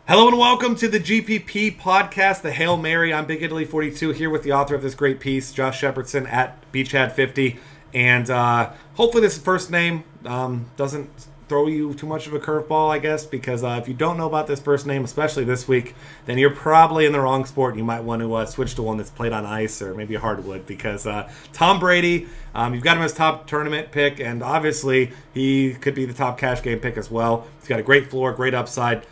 Hello and welcome to the GPP podcast, the Hail Mary. I'm Big Italy 42 here with the author of this great piece, Josh Shepardson at Beachhead50. And hopefully this first name doesn't throw you too much of a curveball, I guess, because if you don't know about this first name, especially this week, then you're probably in the wrong sport. You might want to switch to one that's played on ice or maybe a hardwood, because Tom Brady, you've got him as top tournament pick, and obviously he could be the top cash game pick as well. He's got a great floor, great upside.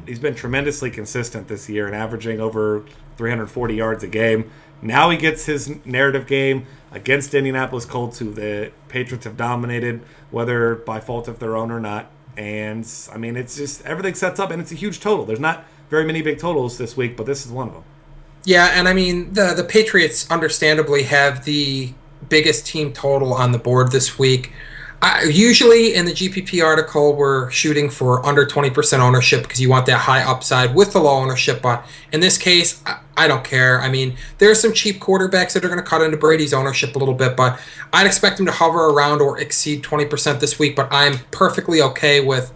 He's been tremendously consistent this year and averaging over 340 yards a game. Now he gets his narrative game against Indianapolis Colts, who the Patriots have dominated, whether by fault of their own or not. And, I mean, it's just everything sets up, and it's a huge total. There's not very many big totals this week, but this is one of them. Yeah, and I mean, the Patriots understandably have the biggest team total on the board this week. Usually in the GPP article, we're shooting for under 20% ownership because you want that high upside with the low ownership. But in this case, I don't care. I mean, there are some cheap quarterbacks that are going to cut into Brady's ownership a little bit, but I'd expect him to hover around or exceed 20% this week. But I'm perfectly okay with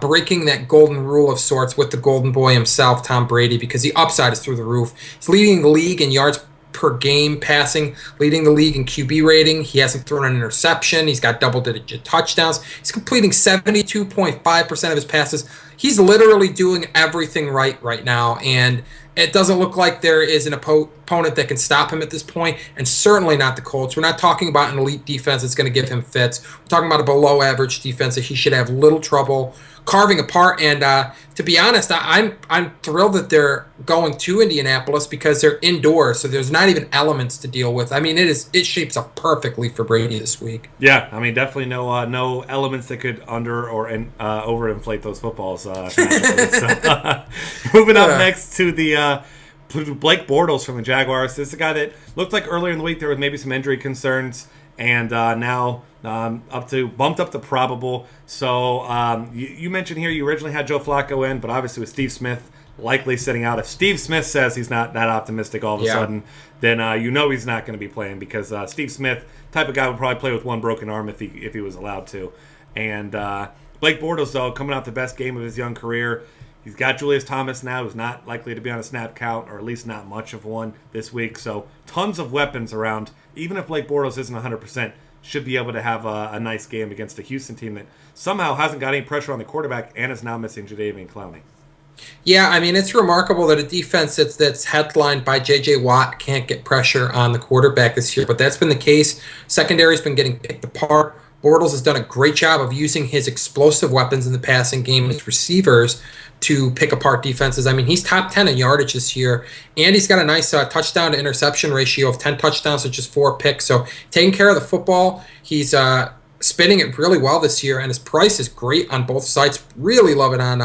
breaking that golden rule of sorts with the golden boy himself, Tom Brady, because the upside is through the roof. He's leading the league in yards per game passing, leading the league in QB rating. He hasn't thrown an interception. He's got double-digit touchdowns. He's completing 72.5% of his passes. He's literally doing everything right now, and it doesn't look like there is an opponent that can stop him at this point, and certainly not the Colts. We're not talking about an elite defense that's going to give him fits. We're talking about a below-average defense that he should have little trouble carving apart. And to be honest, I'm thrilled that they're going to Indianapolis because they're indoors, so there's not even elements to deal with. I mean, it shapes up perfectly for Brady this week. Yeah, I mean, definitely no elements that could under or overinflate those footballs. Moving up next to the Blake Bortles from the Jaguars. This is a guy that looked like earlier in the week there was maybe some injury concerns, and now bumped up to probable. So you mentioned here you originally had Joe Flacco in, but obviously with Steve Smith likely sitting out. If Steve Smith says he's not that optimistic all of a sudden, then you know he's not going to be playing, because Steve Smith, type of guy, would probably play with one broken arm if he was allowed to. And Blake Bortles, though, coming out the best game of his young career. He's got Julius Thomas now, who's not likely to be on a snap count, or at least not much of one this week. So tons of weapons around. Even if Blake Bortles isn't 100%, should be able to have a nice game against a Houston team that somehow hasn't got any pressure on the quarterback and is now missing Jadeveon Clowney. Yeah, I mean, it's remarkable that a defense that's headlined by J.J. Watt can't get pressure on the quarterback this year, but that's been the case. Secondary's been getting picked apart. Bortles has done a great job of using his explosive weapons in the passing game, his receivers, to pick apart defenses. I mean, he's top 10 in yardage this year, and he's got a nice touchdown to interception ratio of 10 touchdowns to just 4 picks. So taking care of the football, he's spinning it really well this year, and his price is great on both sides. Really love it on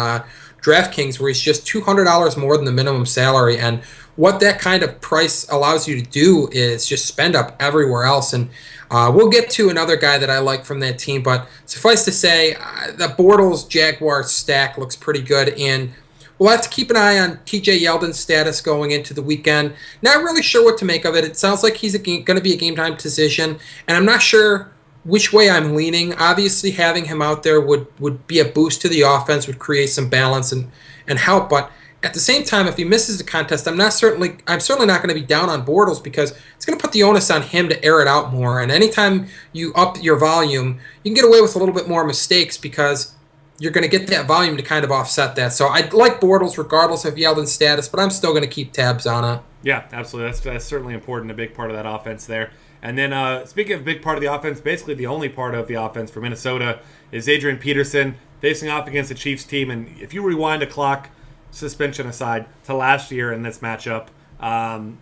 DraftKings, where he's just $200 more than the minimum salary. And what that kind of price allows you to do is just spend up everywhere else. And we'll get to another guy that I like from that team, but suffice to say, the Bortles Jaguars stack looks pretty good, and we'll have to keep an eye on TJ Yeldon's status going into the weekend. Not really sure what to make of it. It sounds like he's going to be a game-time decision, and I'm not sure which way I'm leaning. Obviously, having him out there would be a boost to the offense, would create some balance and help, but at the same time, if he misses the contest, I'm certainly not going to be down on Bortles, because it's going to put the onus on him to air it out more. And anytime you up your volume, you can get away with a little bit more mistakes because you're going to get that volume to kind of offset that. So I like Bortles regardless of Yeldon's status, but I'm still going to keep tabs on it. Yeah, absolutely. That's certainly important, a big part of that offense there. And then speaking of a big part of the offense, basically the only part of the offense for Minnesota is Adrian Peterson facing off against the Chiefs team. And if you rewind a clock, suspension aside, to last year in this matchup,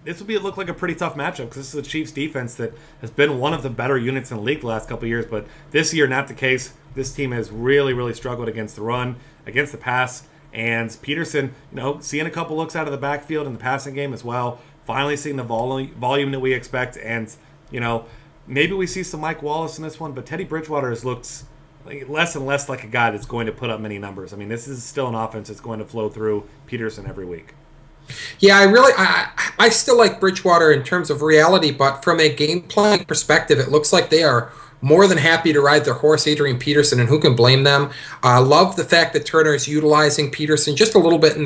this will look like a pretty tough matchup, because this is a Chiefs defense that has been one of the better units in the league the last couple of years, but this year not the case. This team has really struggled against the run, against the pass, and Peterson, seeing a couple looks out of the backfield in the passing game as well, finally seeing the volume that we expect, and maybe we see some Mike Wallace in this one, but Teddy Bridgewater has looked less and less like a guy that's going to put up many numbers. I mean, this is still an offense that's going to flow through Peterson every week. Yeah, I still like Bridgewater in terms of reality, but from a game planning perspective, it looks like they are more than happy to ride their horse, Adrian Peterson, and who can blame them? Love the fact that Turner is utilizing Peterson just a little bit in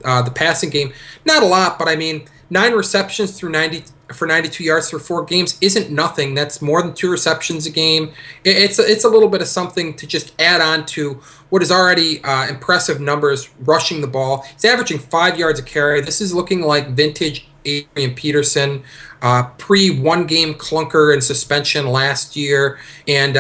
the passing game. Not a lot, but I mean, 9 receptions through 92 yards through 4 games isn't nothing. That's more than 2 receptions a game. It's a little bit of something to just add on to what is already impressive numbers rushing the ball. He's averaging 5 yards a carry. This is looking like vintage Adrian Peterson, pre-one game clunker and suspension last year, and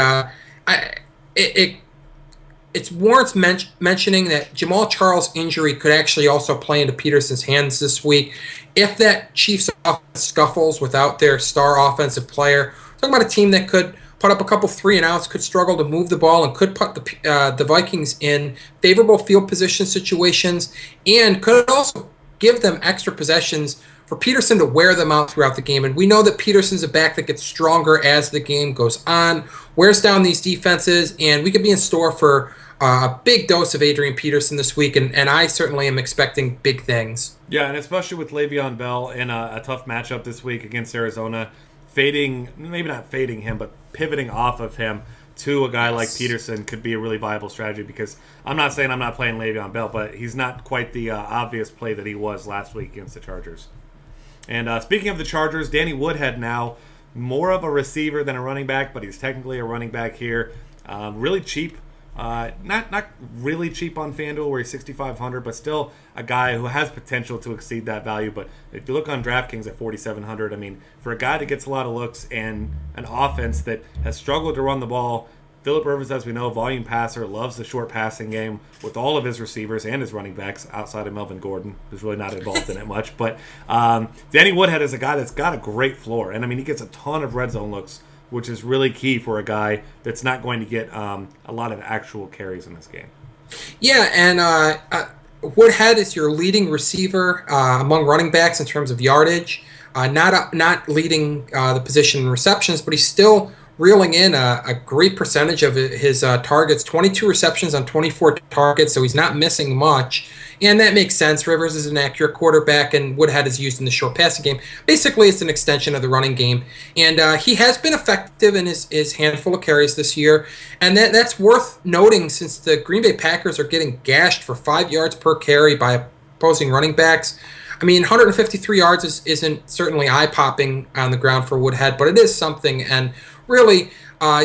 it warrants mentioning that Jamal Charles' injury could actually also play into Peterson's hands this week. If that Chiefs offense scuffles without their star offensive player, talking about a team that could put up a couple 3-and-outs, could struggle to move the ball, and could put the Vikings in favorable field position situations, and could also give them extra possessions for Peterson to wear them out throughout the game. And we know that Peterson's a back that gets stronger as the game goes on, wears down these defenses, and we could be in store for a big dose of Adrian Peterson this week, and I certainly am expecting big things. Yeah, and especially with Le'Veon Bell in a tough matchup this week against Arizona, maybe not fading him, but pivoting off of him to a guy like Peterson could be a really viable strategy, because I'm not saying I'm not playing Le'Veon Bell, but he's not quite the obvious play that he was last week against the Chargers. And speaking of the Chargers, Danny Woodhead now, more of a receiver than a running back, but he's technically a running back here. Really cheap. Not really cheap on FanDuel, where he's $6,500, but still a guy who has potential to exceed that value. But if you look on DraftKings at $4,700, I mean, for a guy that gets a lot of looks and an offense that has struggled to run the ball, Phillip Rivers, as we know, volume passer, loves the short passing game with all of his receivers and his running backs outside of Melvin Gordon, who's really not involved in it much. But Danny Woodhead is a guy that's got a great floor. And, I mean, he gets a ton of red zone looks, which is really key for a guy that's not going to get a lot of actual carries in this game. Yeah, and Woodhead is your leading receiver among running backs in terms of yardage. Not leading the position in receptions, but he's still reeling in a great percentage of his targets, 22 receptions on 24 targets, so he's not missing much. And that makes sense. Rivers is an accurate quarterback, and Woodhead is used in the short passing game. Basically, it's an extension of the running game. And he has been effective in his handful of carries this year. And that's worth noting, since the Green Bay Packers are getting gashed for 5 yards per carry by opposing running backs. I mean, 153 yards isn't certainly eye-popping on the ground for Woodhead, but it is something. And really,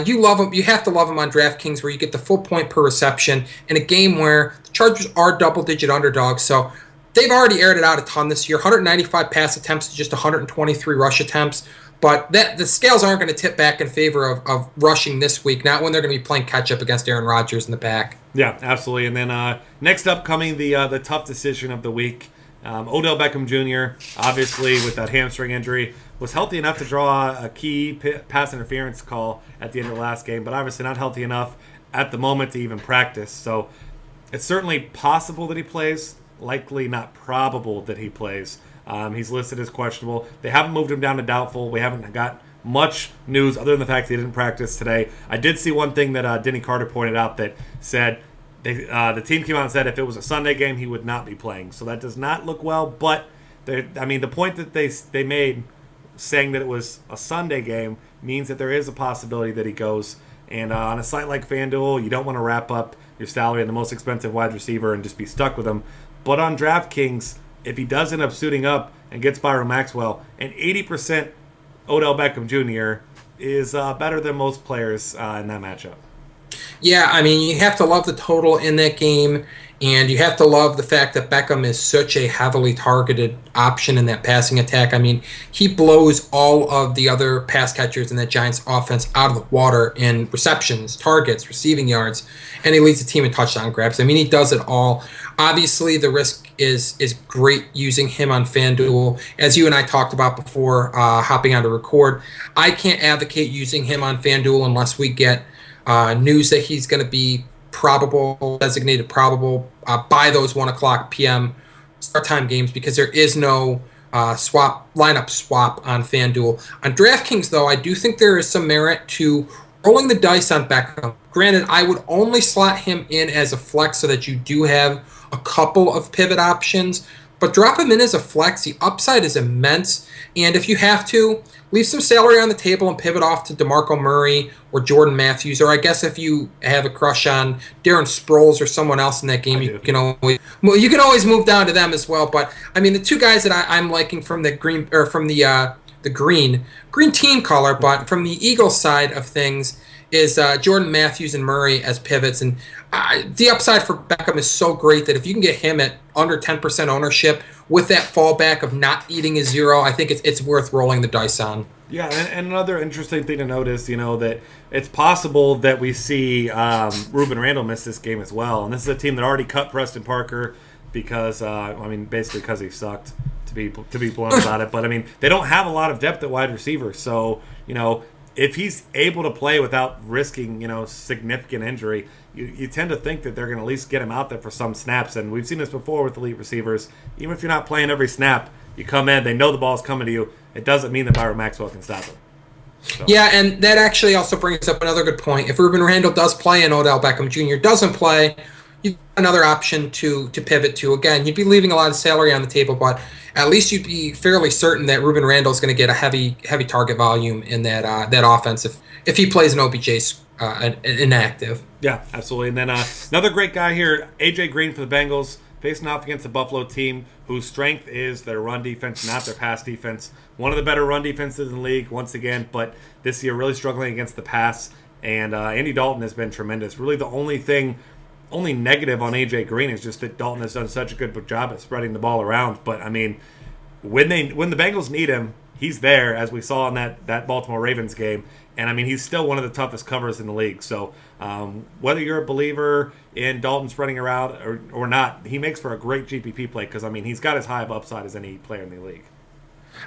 you love him. You have to love him on DraftKings, where you get the full point per reception in a game where the Chargers are double-digit underdogs. So they've already aired it out a ton this year. 195 pass attempts to just 123 rush attempts. But the scales aren't going to tip back in favor of rushing this week, not when they're going to be playing catch-up against Aaron Rodgers in the back. Yeah, absolutely. And then next up, coming the tough decision of the week, Odell Beckham Jr., obviously with that hamstring injury, was healthy enough to draw a key pass interference call at the end of the last game, but obviously not healthy enough at the moment to even practice. So it's certainly possible that he plays, likely not probable that he plays. He's listed as questionable. They haven't moved him down to doubtful. We haven't got much news other than the fact that he didn't practice today. I did see one thing that Denny Carter pointed out that said the team came out and said if it was a Sunday game, he would not be playing. So that does not look well. But the point that they made, saying that it was a Sunday game, means that there is a possibility that he goes. And on a site like FanDuel, you don't want to wrap up your salary on the most expensive wide receiver and just be stuck with him. But on DraftKings, if he does end up suiting up and gets Byron Maxwell, an 80% Odell Beckham Jr. is better than most players in that matchup. Yeah, I mean, you have to love the total in that game, and you have to love the fact that Beckham is such a heavily targeted option in that passing attack. I mean, he blows all of the other pass catchers in that Giants offense out of the water in receptions, targets, receiving yards, and he leads the team in touchdown grabs. I mean, he does it all. Obviously, the risk is great using him on FanDuel. As you and I talked about before hopping on to record, I can't advocate using him on FanDuel unless we get news that he's going to be designated probable by those 1:00 p.m. start time games, because there is no lineup swap on FanDuel. On DraftKings, though, I do think there is some merit to rolling the dice on Beckham. Granted, I would only slot him in as a flex so that you do have a couple of pivot options, but drop him in as a flex. The upside is immense. And if you have to, leave some salary on the table and pivot off to DeMarco Murray or Jordan Matthews. Or I guess if you have a crush on Darren Sproles or someone else in that game, you can always move down to them as well. But I mean, the two guys that I'm liking from the green or from the green team color, but from the Eagles side of things is Jordan Matthews and Murray as pivots. And the upside for Beckham is so great that if you can get him at under 10% ownership with that fallback of not eating a zero, I think it's worth rolling the dice on. Yeah, and another interesting thing to notice, that it's possible that we see Reuben Randall miss this game as well. And this is a team that already cut Preston Parker because, basically because he sucked, to be blunt about it. But, they don't have a lot of depth at wide receiver. So, if he's able to play without risking, significant injury, you tend to think that they're going to at least get him out there for some snaps. And we've seen this before with elite receivers. Even if you're not playing every snap, you come in, they know the ball's coming to you. It doesn't mean that Byron Maxwell can stop him. So. Yeah, and that actually also brings up another good point. If Reuben Randall does play and Odell Beckham Jr. doesn't play, you've got another option to pivot to. Again, you'd be leaving a lot of salary on the table, but at least you'd be fairly certain that Reuben Randall is going to get a heavy target volume in that offense if he plays an OBJ's inactive. Yeah, absolutely. And then another great guy here, AJ Green for the Bengals, facing off against the Buffalo team whose strength is their run defense, not their pass defense. One of the better run defenses in the league, once again, but this year really struggling against the pass. And Andy Dalton has been tremendous. Really the only negative on AJ Green is just that Dalton has done such a good job at spreading the ball around. But, when the Bengals need him, he's there, as we saw in that Baltimore Ravens game. And, he's still one of the toughest covers in the league. So, whether you're a believer in Dalton spreading around or not, he makes for a great GPP play because, he's got as high of upside as any player in the league.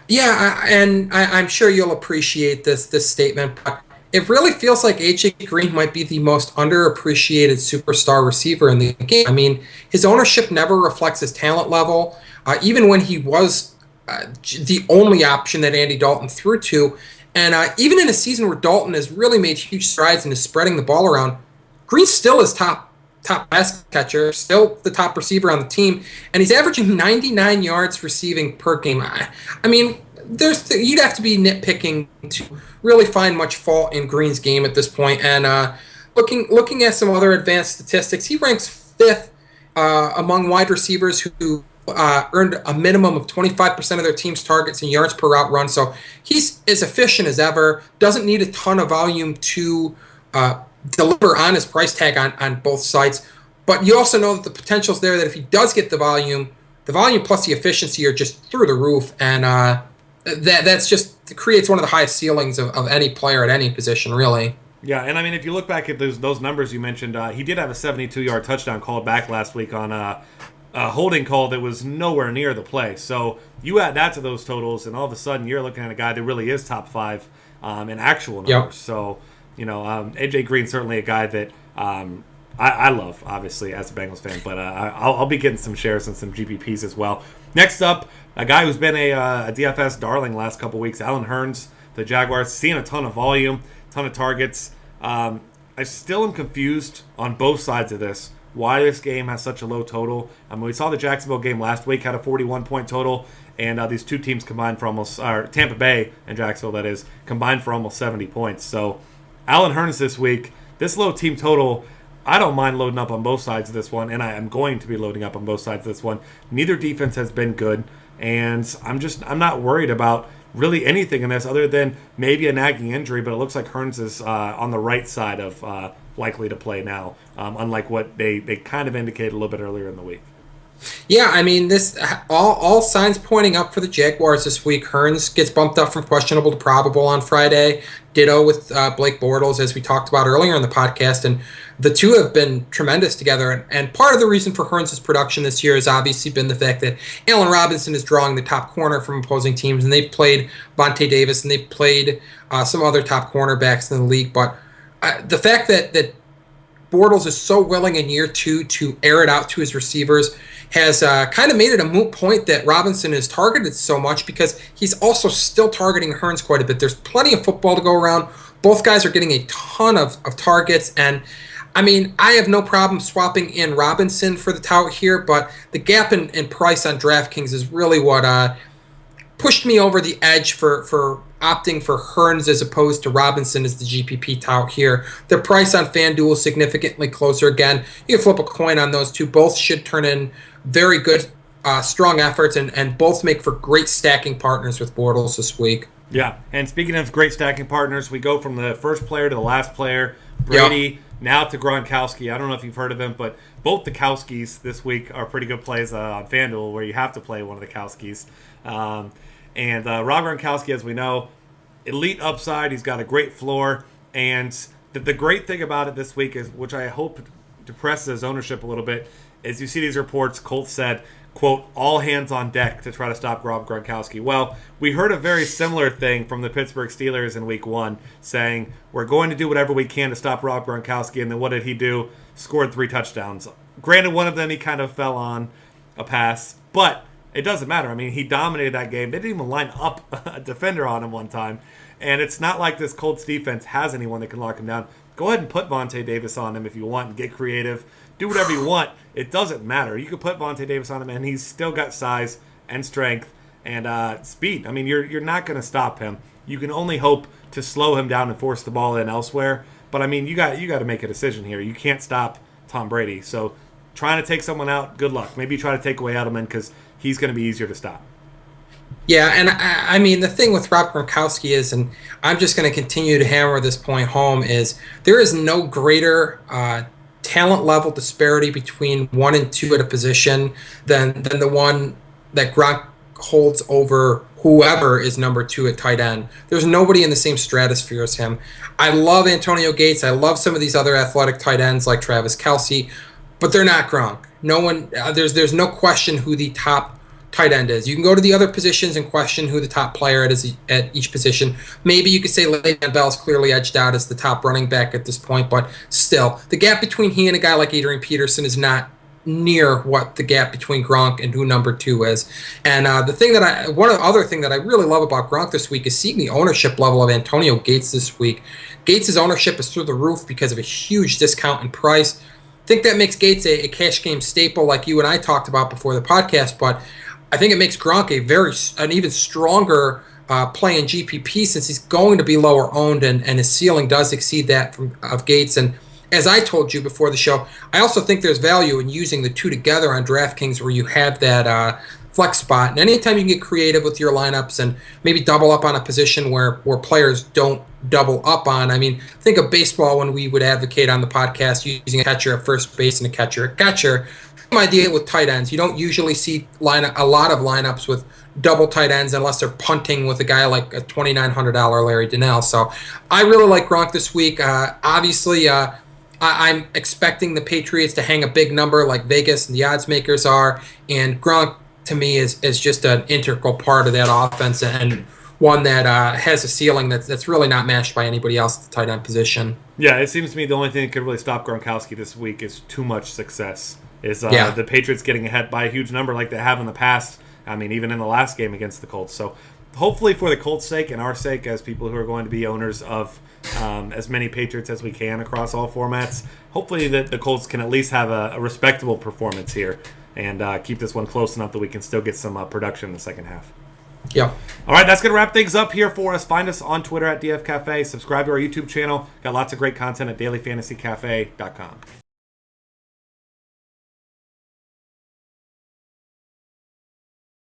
Yeah, and I'm sure you'll appreciate this statement, but it really feels like AJ Green might be the most underappreciated superstar receiver in the game. His ownership never reflects his talent level. Even when he was the only option that Andy Dalton threw to, and even in a season where Dalton has really made huge strides and is spreading the ball around, Green still is top pass catcher, still the top receiver on the team, and he's averaging 99 yards receiving per game. You'd have to be nitpicking to really find much fault in Green's game at this point. And looking at some other advanced statistics, he ranks fifth among wide receivers who earned a minimum of 25% of their team's targets and yards per route run. So he's as efficient as ever, doesn't need a ton of volume to deliver on his price tag on both sides. But you also know that the potential's there that if he does get the volume plus the efficiency are just through the roof. And that's just creates one of the highest ceilings of any player at any position, really. Yeah, and if you look back at those numbers you mentioned, he did have a 72-yard touchdown called back last week on a holding call that was nowhere near the play. So you add that to those totals, and all of a sudden you're looking at a guy that really is top 5 in actual numbers. Yep. So, AJ Green's certainly a guy that I love, obviously, as a Bengals fan, but I'll be getting some shares and some GPPs as well. Next up, a guy who's been a DFS darling the last couple weeks, Allen Hurns, the Jaguars, seeing a ton of volume, ton of targets. I still am confused on both sides of this, why this game has such a low total. We saw the Jacksonville game last week had a 41-point total, and these two teams combined for almost, Tampa Bay and Jacksonville, that is, combined for almost 70 points. So Allen Hurns this week, this low team total, I don't mind loading up on both sides of this one, and I am going to be loading up on both sides of this one. Neither defense has been good, and I'm not worried about really anything in this other than maybe a nagging injury, but it looks like Hurns is on the right side of likely to play now, unlike what they kind of indicated a little bit earlier in the week. Yeah, this all signs pointing up for the Jaguars this week. Hurns gets bumped up from questionable to probable on Friday. Ditto with Blake Bortles, as we talked about earlier in the podcast, and the two have been tremendous together. And part of the reason for Hurns' production this year has obviously been the fact that Allen Robinson is drawing the top corner from opposing teams, and they've played Vontae Davis, and they've played some other top cornerbacks in the league. But the fact that Bortles is so willing in year 2 to air it out to his receivers has kind of made it a moot point that Robinson is targeted so much, because he's also still targeting Hurns quite a bit. There's plenty of football to go around. Both guys are getting a ton of targets, and I mean, I have no problem swapping in Robinson for the tout here, but the gap in price on DraftKings is really what pushed me over the edge for opting for Hurns as opposed to Robinson as the GPP tout here. The price on FanDuel is significantly closer. Again, you can flip a coin on those two. Both should turn in very good, strong efforts, and both make for great stacking partners with Bortles this week. Yeah, and speaking of great stacking partners, we go from the first player to the last player. Brady, now to Gronkowski. I don't know if you've heard of him, but both the Kowskis this week are pretty good plays on FanDuel where you have to play one of the Kowskis. And Rob Gronkowski, as we know, elite upside. He's got a great floor. And the great thing about it this week is, which I hope depresses his ownership a little bit, is you see these reports, Colts said, quote, all hands on deck to try to stop Rob Gronkowski. Well, we heard a very similar thing from the Pittsburgh Steelers in week 1, saying, we're going to do whatever we can to stop Rob Gronkowski. And then what did he do? Scored 3 touchdowns. Granted, one of them he kind of fell on a pass, but it doesn't matter. I mean, he dominated that game. They didn't even line up a defender on him one time. And it's not like this Colts defense has anyone that can lock him down. Go ahead and put Vontae Davis on him if you want and get creative. Do whatever you want. It doesn't matter. You could put Vontae Davis on him, and he's still got size and strength and speed. I mean, you're not going to stop him. You can only hope to slow him down and force the ball in elsewhere. But, I mean, you got to make a decision here. You can't stop Tom Brady. So trying to take someone out, good luck. Maybe try to take away Edelman because he's going to be easier to stop. Yeah, and I mean, the thing with Rob Gronkowski is, and I'm just going to continue to hammer this point home, is there is no greater talent level disparity between 1 and 2 at a position than the one that Gronk holds over whoever is number 2 at tight end. There's nobody in the same stratosphere as him. I love Antonio Gates. I love some of these other athletic tight ends like Travis Kelce, but they're not Gronk. No one. There's no question who the top tight end is. You can go to the other positions and question who the top player is at each position. Maybe you could say Le'Veon Bell's clearly edged out as the top running back at this point, but still, the gap between he and a guy like Adrian Peterson is not near what the gap between Gronk and who number 2 is. And one other thing that I really love about Gronk this week is seeing the ownership level of Antonio Gates this week. Gates' ownership is through the roof because of a huge discount in price. I think that makes Gates a cash game staple like you and I talked about before the podcast, but I think it makes Gronk an even stronger play in GPP since he's going to be lower owned and his ceiling does exceed that of Gates. And as I told you before the show, I also think there's value in using the two together on DraftKings where you have that flex spot. And anytime you can get creative with your lineups and maybe double up on a position where players don't double up on. I mean, think of baseball when we would advocate on the podcast using a catcher at first base and a catcher at catcher. Same idea with tight ends. You don't usually see a lot of lineups with double tight ends unless they're punting with a guy like a $2,900 Larry Donnell. So I really like Gronk this week. Obviously, I'm expecting the Patriots to hang a big number like Vegas and the odds makers are. And Gronk, to me, is just an integral part of that offense and one that has a ceiling that's really not matched by anybody else at the tight end position. Yeah, it seems to me the only thing that could really stop Gronkowski this week is too much success. The Patriots getting ahead by a huge number like they have in the past. I mean, even in the last game against the Colts. So hopefully for the Colts' sake and our sake as people who are going to be owners of as many Patriots as we can across all formats, hopefully that the Colts can at least have a respectable performance here and keep this one close enough that we can still get some production in the second half. Yeah. All right, that's going to wrap things up here for us. Find us on Twitter at DF Cafe. Subscribe to our YouTube channel. Got lots of great content at dailyfantasycafe.com.